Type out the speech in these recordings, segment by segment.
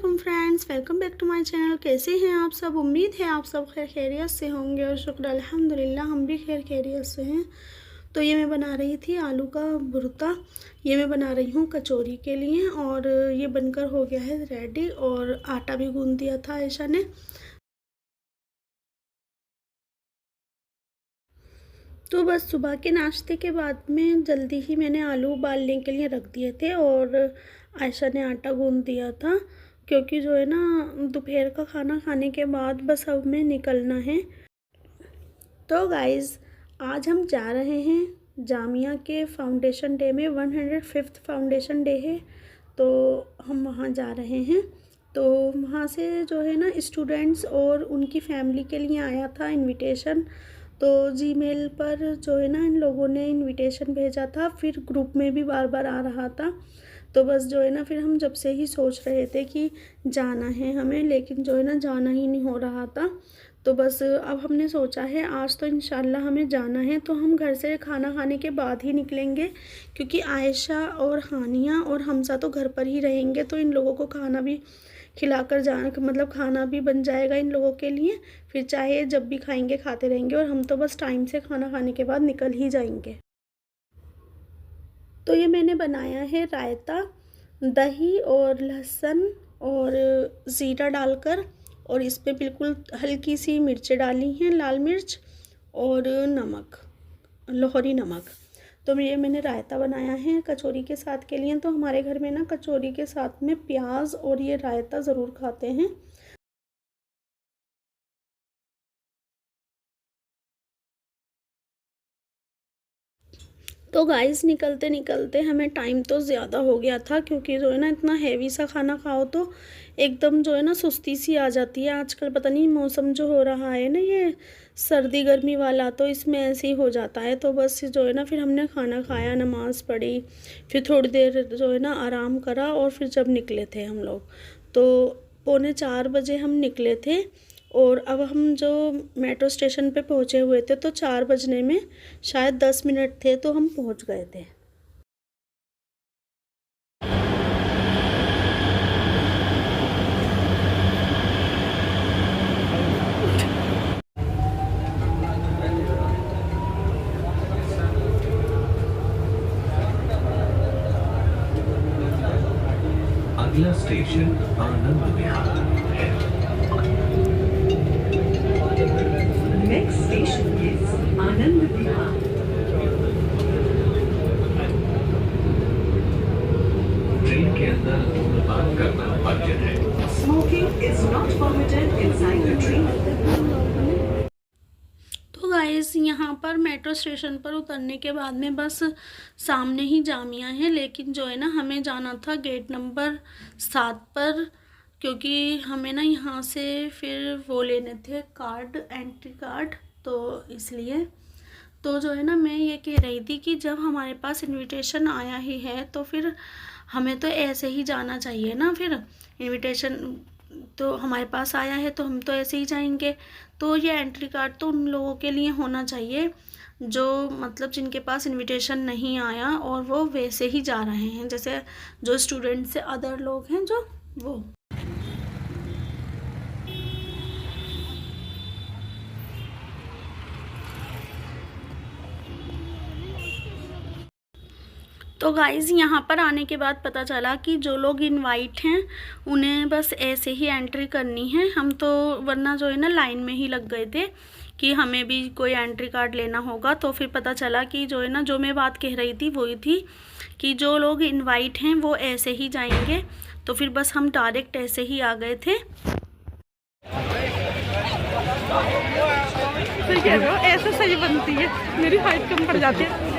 वालेकुम friends, welcome back to my channel. कैसे हैं आप सब? उम्मीद है आप सब खैर खैरियत से होंगे और शुक्र अल्हम्दुलिल्लाह हम भी खैर खैरियत से हैं। तो ये मैं बना रही थी आलू का भुर्ता। ये मैं बना रही हूँ कचौरी के लिए और ये बनकर हो गया है रेडी और आटा भी गूंद दिया था आयशा ने। तो बस सुबह के नाश्ते के बाद में जल्दी ही मैंने आलू उबालने के लिए रख दिए थे और आयशा ने आटा गूंद दिया था, क्योंकि जो है ना दोपहर का खाना खाने के बाद बस अब हमें निकलना है। तो गाइज़ आज हम जा रहे हैं जामिया के फाउंडेशन डे में। 105th फाउंडेशन डे है तो हम वहाँ जा रहे हैं। तो वहाँ से जो है ना स्टूडेंट्स और उनकी फैमिली के लिए आया था इनविटेशन। तो जीमेल पर जो है ना इन लोगों ने इनविटेशन भेजा था, फिर ग्रुप में भी बार बार आ रहा था। तो बस जो है ना फिर हम जब से ही सोच रहे थे कि जाना है हमें, लेकिन जो है ना जाना ही नहीं हो रहा था। तो बस अब हमने सोचा है आज तो इंशाल्लाह हमें जाना है, तो हम घर से खाना खाने के बाद ही निकलेंगे, क्योंकि आयशा और हानिया और हमजा तो घर पर ही रहेंगे। तो इन लोगों को खाना भी खिलाकर जाना, मतलब खाना भी बन जाएगा इन लोगों के लिए, फिर चाहे जब भी खाएंगे खाते रहेंगे और हम तो बस टाइम से खाना खाने के बाद निकल ही जाएंगे। तो ये मैंने बनाया है रायता, दही और लहसुन और ज़ीरा डालकर, और इस पर बिल्कुल हल्की सी मिर्चें डाली हैं, लाल मिर्च और नमक, लाहौरी नमक। तो ये मैंने रायता बनाया है कचौरी के साथ के लिए। तो हमारे घर में ना कचौरी के साथ में प्याज और ये रायता ज़रूर खाते हैं। तो गाइस निकलते निकलते हमें टाइम तो ज़्यादा हो गया था, क्योंकि जो है ना इतना हैवी सा खाना खाओ तो एकदम जो है ना सुस्ती सी आ जाती है। आजकल पता नहीं मौसम जो हो रहा है ना ये सर्दी गर्मी वाला, तो इसमें ऐसे ही हो जाता है। तो बस जो है ना फिर हमने खाना खाया, नमाज़ पढ़ी, फिर थोड़ी देर जो है ना आराम करा और फिर जब निकले थे हम लोग तो 3:45 हम निकले थे। और अब हम जो मेट्रो स्टेशन पे पहुँचे हुए थे तो 4 बजने में शायद 10 मिनट थे तो हम पहुँच गए थे। अगला स्टेशन आनंद विहार है। Next station is Anand Vihar. Train के अंदर धूम्रपान करना वर्जित है। Smoking is not permitted inside the train. तो गाइस यहाँ पर मेट्रो स्टेशन पर उतरने के बाद में बस सामने ही जामिया है, लेकिन जो है ना हमें जाना था गेट नंबर 7 पर, क्योंकि हमें ना यहाँ से फिर वो लेने थे कार्ड, एंट्री कार्ड, तो इसलिए। तो जो है ना मैं ये कह रही थी कि जब हमारे पास इनविटेशन आया ही है तो फिर हमें तो ऐसे ही जाना चाहिए ना। फिर इनविटेशन तो हमारे पास आया है तो हम तो ऐसे ही जाएंगे। तो ये एंट्री कार्ड तो उन लोगों के लिए होना चाहिए जो मतलब जिनके पास इनविटेशन नहीं आया और वो वैसे ही जा रहे हैं, जैसे जो स्टूडेंट्स से अदर लोग हैं जो वो। तो गाइज़ यहाँ पर आने के बाद पता चला कि जो लोग इनवाइट हैं उन्हें बस ऐसे ही एंट्री करनी है। हम तो वरना जो है ना लाइन में ही लग गए थे कि हमें भी कोई एंट्री कार्ड लेना होगा। तो फिर पता चला कि जो है ना जो मैं बात कह रही थी वही थी कि जो लोग इनवाइट हैं वो ऐसे ही जाएंगे। तो फिर बस हम डायरेक्ट ऐसे ही आ गए थे। ऐसे सही बनती है, मेरी हाइट कम पड़ जाती है।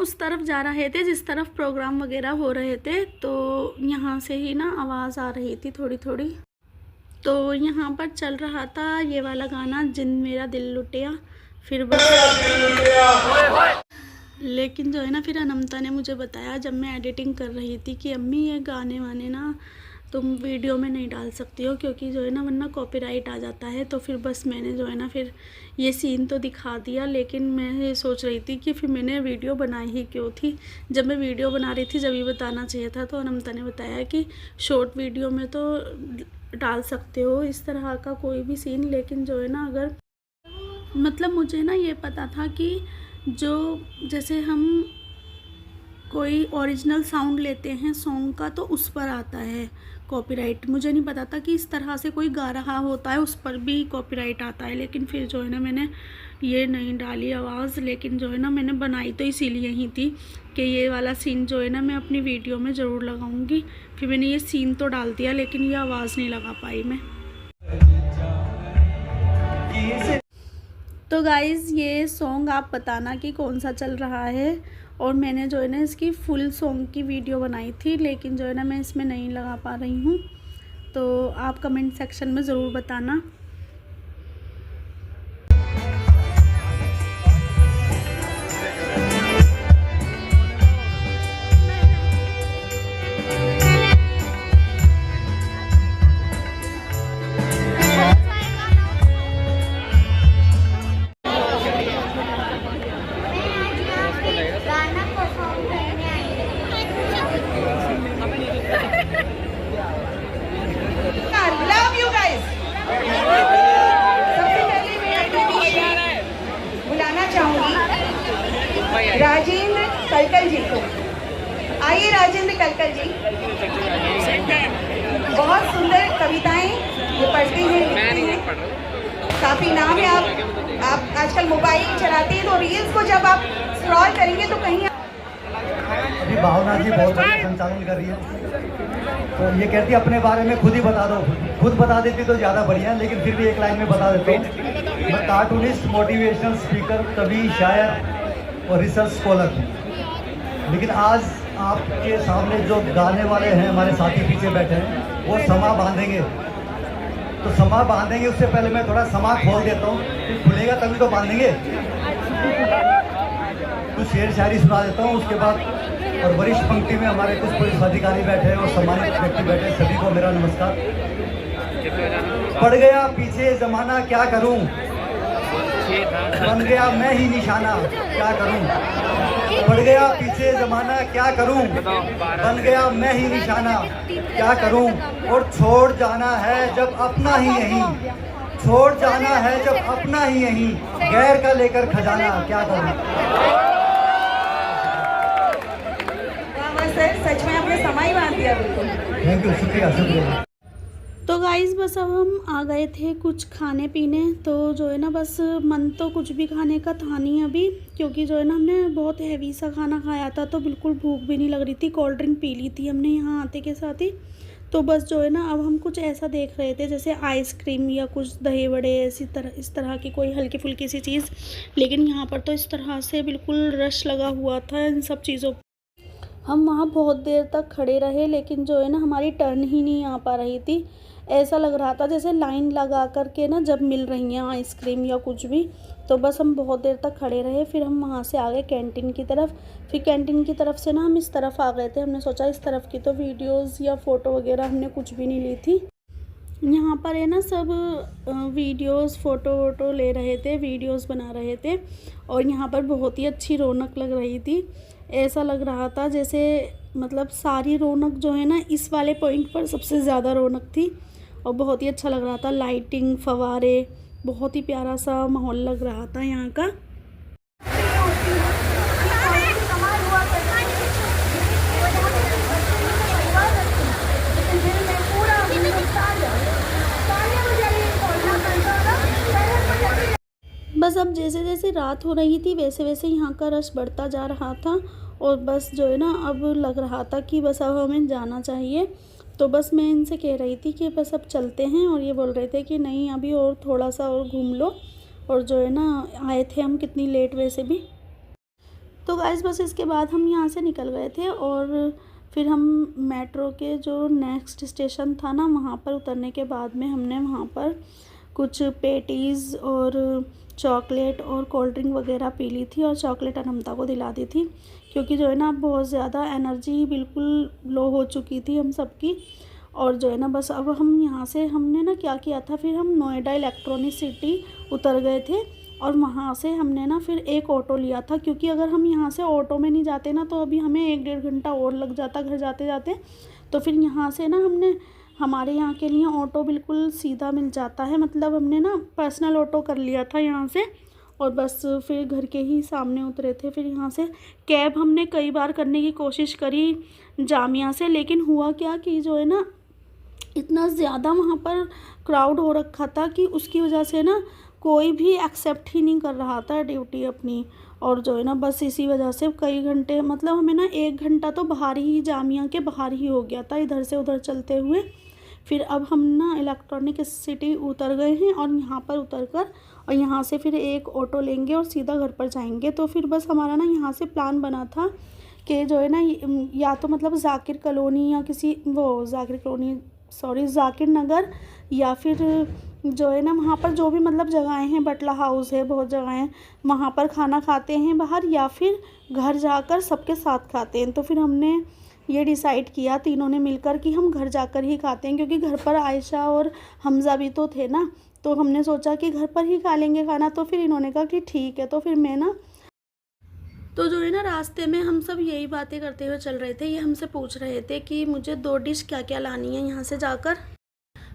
उस तरफ जा रहे थे जिस तरफ प्रोग्राम वगैरह हो रहे थे, तो यहाँ से ही ना आवाज़ आ रही थी थोड़ी थोड़ी। तो यहाँ पर चल रहा था ये वाला गाना, जिन मेरा दिल लुटिया। फिर बस लेकिन जो है ना, फिर अनमता ने मुझे बताया जब मैं एडिटिंग कर रही थी कि अम्मी ये गाने वाने ना तुम वीडियो में नहीं डाल सकती हो, क्योंकि जो है ना वरना कॉपीराइट आ जाता है। तो फिर बस मैंने जो है ना फिर ये सीन तो दिखा दिया, लेकिन मैं ये सोच रही थी कि फिर मैंने वीडियो बनाई ही क्यों थी। जब मैं वीडियो बना रही थी जब ये बताना चाहिए था। तो अनमता ने बताया कि शॉर्ट वीडियो में तो डाल सकते हो इस तरह का कोई भी सीन, लेकिन जो है ना अगर मतलब मुझे ना ये पता था कि जो जैसे हम कोई ओरिजिनल साउंड लेते हैं सॉन्ग का तो उस पर आता है कॉपीराइट। मुझे नहीं पता था कि इस तरह से कोई गा रहा होता है उस पर भी कॉपीराइट आता है। लेकिन फिर जो है ना मैंने ये नहीं डाली आवाज़, लेकिन जो है ना मैंने बनाई तो इसीलिए ही थी कि ये वाला सीन जो है ना मैं अपनी वीडियो में ज़रूर लगाऊंगी। फिर मैंने ये सीन तो डाल दिया, लेकिन ये आवाज़ नहीं लगा पाई मैं। तो गाइज़ ये सॉन्ग आप बताना कि कौन सा चल रहा है। और मैंने जो है ना इसकी फुल सॉन्ग की वीडियो बनाई थी, लेकिन जो है ना मैं इसमें नहीं लगा पा रही हूँ। तो आप कमेंट सेक्शन में ज़रूर बताना। राजेंद्र कलकल जी को। आइए राजेंद्र कलकल जी, बहुत सुंदर कविताएं ये पढ़ते हैं, लिखते हैं, काफ़ी नाम है। आप आजकल मोबाइल चलाते हैं तो रील्स को जब आप स्क्रॉल करेंगे तो कहीं अभी भावना जी बहुत बड़ा संचालन कर रही है, तो ये कहती है अपने बारे में खुद ही बता दो। खुद बता देती तो ज़्यादा बढ़िया है, लेकिन फिर भी एक लाइन में बता देता हूँ। मैं कार्टूनिस्ट, मोटिवेशनल स्पीकर, कवि, शायर और रिसर्च स्कॉलर हूँ। लेकिन आज आपके सामने जो गाने वाले हैं हमारे साथी पीछे बैठे हैं, वो समा बांधेंगे। तो समा बांधेंगे उससे पहले मैं थोड़ा समा खोल देता हूँ, फिर खुलेगा तभी तो बांधेंगे। कुछ शेर शायरी सुना देता हूँ उसके बाद। और वरिष्ठ पंक्ति में हमारे कुछ पुलिस अधिकारी बैठे हैं और सम्मानित व्यक्ति बैठे हैं, सभी को मेरा नमस्कार। पड़ गया पीछे जमाना क्या करूं, बन गया मैं ही निशाना क्या करूं। पड़ गया पीछे जमाना क्या करूं, बन गया मैं ही निशाना क्या करूं। और छोड़ जाना है जब अपना ही यहीं, छोड़ जाना है जब अपना ही यहीं, गैर का लेकर खजाना क्या करूं। सर सच में आपने समय बांध दिया बिल्कुल। थैंक यू, शुक्रिया शुक्रिया। तो गाइज़ बस अब हम आ गए थे कुछ खाने पीने। तो जो है ना बस मन तो कुछ भी खाने का था नहीं अभी, क्योंकि जो है ना हमने बहुत हैवी सा खाना खाया था तो बिल्कुल भूख भी नहीं लग रही थी। कोल्ड ड्रिंक पी ली थी हमने यहाँ आते के साथ ही। तो बस जो है ना अब हम कुछ ऐसा देख रहे थे जैसे आइसक्रीम या कुछ दही बड़े इस तरह की कोई हल्की फुल्की सी चीज़। लेकिन यहाँ पर तो इस तरह से बिल्कुल रश लगा हुआ था इन सब चीज़ों। हम वहाँ बहुत देर तक खड़े रहे, लेकिन जो है ना हमारी टर्न ही नहीं आ पा रही थी। ऐसा लग रहा था जैसे लाइन लगा कर के ना जब मिल रही हैं आइसक्रीम या कुछ भी। तो बस हम बहुत देर तक खड़े रहे, फिर हम वहाँ से आ गए कैंटीन की तरफ। फिर कैंटीन की तरफ से ना हम इस तरफ आ गए थे। हमने सोचा इस तरफ की तो वीडियोस या फ़ोटो वगैरह हमने कुछ भी नहीं ली थी। यहाँ पर है ना सब वीडियोस फ़ोटो वोटो ले रहे थे, वीडियोस बना रहे थे। और यहाँ पर बहुत ही अच्छी रौनक लग रही थी। ऐसा लग रहा था जैसे मतलब सारी रौनक जो है ना इस वाले पॉइंट पर सबसे ज़्यादा रौनक थी। और बहुत ही अच्छा लग रहा था, लाइटिंग, फवारे, बहुत ही प्यारा सा माहौल लग रहा था यहाँ का। बस अब जैसे जैसे रात हो रही थी वैसे वैसे यहाँ का रश बढ़ता जा रहा था। और बस जो है ना अब लग रहा था कि बस अब हमें जाना चाहिए। तो बस मैं इनसे कह रही थी कि बस अब चलते हैं, और ये बोल रहे थे कि नहीं अभी और थोड़ा सा और घूम लो। और जो है ना आए थे हम कितनी लेट वैसे भी। तो गाइस बस इसके बाद हम यहाँ से निकल गए थे और फिर हम मेट्रो के जो नेक्स्ट स्टेशन था ना, वहाँ पर उतरने के बाद में हमने वहाँ पर कुछ पेटीज़ और चॉकलेट और कोल्ड ड्रिंक वगैरह पी ली थी और चॉकलेट अनमता को दिला दी थी, क्योंकि जो है ना बहुत ज़्यादा एनर्जी बिल्कुल लो हो चुकी थी हम सबकी। और जो है ना बस अब हम यहाँ से हमने ना क्या किया था, फिर हम नोएडा इलेक्ट्रॉनिक सिटी उतर गए थे और वहाँ से हमने ना फिर एक ऑटो लिया था, क्योंकि अगर हम यहाँ से ऑटो में नहीं जाते ना तो अभी हमें 1-1.5 घंटा और लग जाता घर जाते जाते। तो फिर यहाँ से ना हमने हमारे यहाँ के लिए ऑटो बिल्कुल सीधा मिल जाता है, मतलब हमने ना पर्सनल ऑटो कर लिया था यहाँ से और बस फिर घर के ही सामने उतरे थे। फिर यहाँ से कैब हमने कई बार करने की कोशिश करी जामिया से, लेकिन हुआ क्या कि जो है ना इतना ज़्यादा वहाँ पर क्राउड हो रखा था कि उसकी वजह से ना कोई भी एक्सेप्ट ही नहीं कर रहा था ड्यूटी अपनी। और जो है ना बस इसी वजह से कई घंटे, मतलब हमें ना 1 घंटा तो बाहर ही जामिया के बाहर ही हो गया था इधर से उधर चलते हुए। फिर अब हम ना इलेक्ट्रॉनिक सिटी उतर गए हैं और यहाँ पर उतरकर और यहाँ से फिर एक ऑटो लेंगे और सीधा घर पर जाएंगे। तो फिर बस हमारा ना यहाँ से प्लान बना था कि जो है ना या तो मतलब जाकिर कॉलोनी या किसी वो जाकिर नगर, या फिर जो है ना वहाँ पर जो भी मतलब जगहें हैं, बटला हाउस है, बहुत जगह हैं, वहाँ पर खाना खाते हैं बाहर, या फिर घर जाकर सबके साथ खाते हैं। तो फिर हमने ये डिसाइड किया तीनों ने मिलकर कि हम घर जाकर ही खाते हैं, क्योंकि घर पर आयशा और हमज़ा भी तो थे ना, तो हमने सोचा कि घर पर ही खा लेंगे खाना। तो फिर इन्होंने कहा कि ठीक है। तो फिर मैं ना तो जो है ना रास्ते में हम सब यही बातें करते हुए चल रहे थे। ये हमसे पूछ रहे थे कि मुझे 2 डिश क्या क्या लानी है यहाँ से जाकर,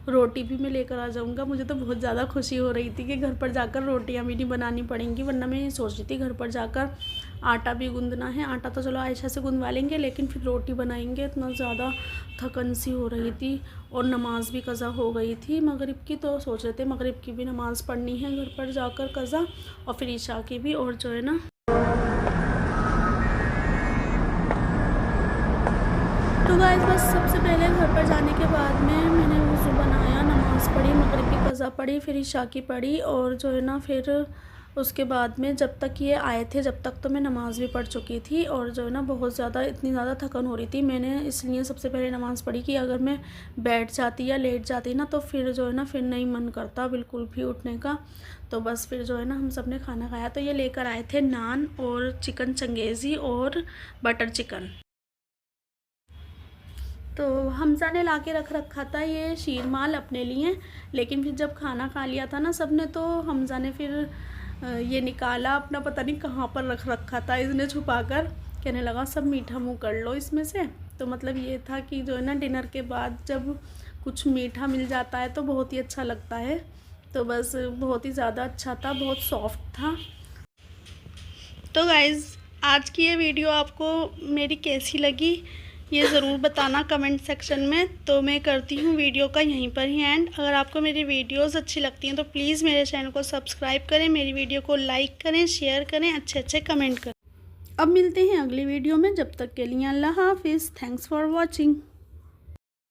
रोटी भी मैं लेकर आ जाऊँगा। मुझे तो बहुत ज़्यादा खुशी हो रही थी कि घर पर जाकर रोटियाँ भी नहीं बनानी पड़ेंगी, वरना मैं ये सोच रही थी घर पर जाकर आटा भी गूंदना है। आटा तो चलो आयशा से गूंदवा लेंगे, लेकिन फिर रोटी बनाएंगे। इतना ज़्यादा थकन सी हो रही थी और नमाज़ भी कज़ा हो गई थी मगरिब की, तो सोच रहे थे मगरिब की भी नमाज़ पढ़नी है घर पर जाकर कज़ा, और फिर ईशा की भी। और जो है ना तो गाइस बस सबसे पहले घर पर जाने के बाद में मैंने वज़ू बनाया, नमाज़ पढ़ी, मगरिब की कज़ा पढ़ी, फिर ईशा की पढ़ी। और जो है ना फिर उसके बाद में जब तक ये आए थे जब तक तो मैं नमाज़ भी पढ़ चुकी थी। और जो है ना बहुत ज़्यादा इतनी ज़्यादा थकन हो रही थी, मैंने इसलिए सबसे पहले नमाज़ पढ़ी कि अगर मैं बैठ जाती या लेट जाती ना तो फिर जो है ना फिर नहीं मन करता बिल्कुल भी उठने का। तो बस फिर जो है ना हम सब ने खाना खाया। तो ये लेकर आए थे नान और चिकन चंगेज़ी और बटर चिकन। तो हमज़ा ने लाके रख रखा था ये शीरमाल अपने लिए, लेकिन फिर जब खाना खा लिया था ना सबने, तो हमज़ा ने फिर ये निकाला अपना, पता नहीं कहाँ पर रख रखा था इसने छुपा कर, कहने लगा सब मीठा मुँह कर लो इसमें से। तो मतलब ये था कि जो है ना डिनर के बाद जब कुछ मीठा मिल जाता है तो बहुत ही अच्छा लगता है। तो बस बहुत ही ज़्यादा अच्छा था, बहुत सॉफ्ट था। तो गाइज़ आज की ये वीडियो आपको मेरी कैसी लगी ये ज़रूर बताना कमेंट सेक्शन में। तो मैं करती हूँ वीडियो का यहीं पर ही एंड। अगर आपको मेरी वीडियोस अच्छी लगती हैं तो प्लीज़ मेरे चैनल को सब्सक्राइब करें, मेरी वीडियो को लाइक करें, शेयर करें, अच्छे कमेंट करें। अब मिलते हैं अगली वीडियो में, जब तक के लिए अल्लाह हाफिज़। Thanks for watching.